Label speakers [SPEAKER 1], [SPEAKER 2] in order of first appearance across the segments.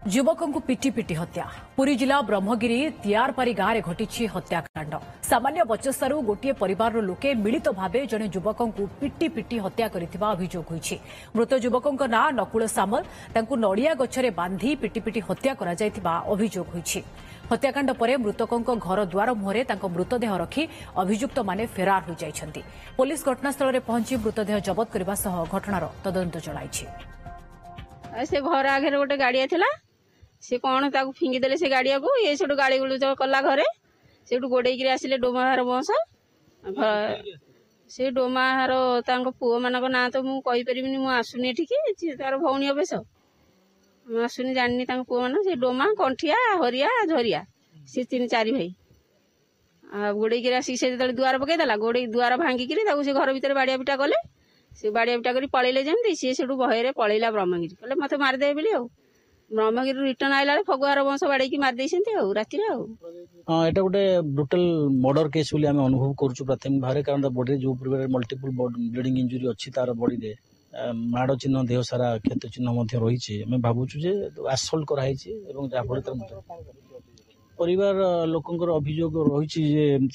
[SPEAKER 1] युवक को पिटी पिटी हत्या पुरी जिला ब्रह्मगिरी तियारपारी गांव में घटी हत्याकांड। सामान्य बचस्तारू गोटे परिवार लोके मिलित भाव जड़े युवक को पिटी पिटी हत्या करथिबा अभियोग होईछि। मृत युवक ना नकुल सामल तांकु नड़िया गछरे बांधी पिटी पिटी हत्या करा जायथिबा अभियोग होईछि। हत्याकांड पर मृतकों घर द्वार मुहरे मृतदेह रखी अभियुक्त माने फेरार हो जाइछन्ति। पुलिस घटनास्थल में पहुंची मृतदेह जबत करबा सह घटनार तदंत चलाइछि।
[SPEAKER 2] से घर आगे गोटे गाड़िया थिला से कौन ताकू फिंगी देले से गाड़िया को ये सेठू गाड़ी गुलुच कला घरे सेठू गोड़ेई आसिले डोमाहार बंश से डोमाहार तांको पुओ मानक ना तो मु कहि परिबिनी मु आसुनी ठीक तार भौणी अबेस मु आसुनी जाननी तांको पुओ मान से डोमा कंठिया हरिया झरिया से 3-4 भाई गोड़ेई आसी से दुआर पकई देला गोड़े दुआर भांगिकी से घर भितर बाड़िया पिटा कले से बाड़िया पिटा कर पलैले जमी सी से भୟରେ पलैला ब्रह्मगिरी कहले मत मारिदे बोली ब्रह्मगिरी रिटर्न आइला फगुआर वंश बाड़ी मारिदे राति
[SPEAKER 3] यहाँ गोटे ब्रुटाल मर्डर केस बोली आम अनुभव करुँ प्राथमिक भाव कारण बॉडी जो मल्टीपल ब्लीडिंग इंजुरी अच्छी तार बॉडी माड़ चिन्ह देह सारा क्षत चिन्ह रही भावुँ आसल्ट कराई जहाँफल परिवार लोकंर अभियोग रही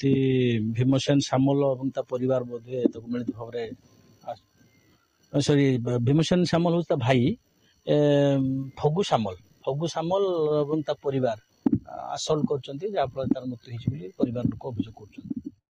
[SPEAKER 3] भीमसेन सामल और परिवार बोधे मिलित भाव सॉरी भीमसेन सामल हूँ भाई फगु सामल और परिवार आसल्ट कर मृत्यु परिवार लोक अभियोग कर।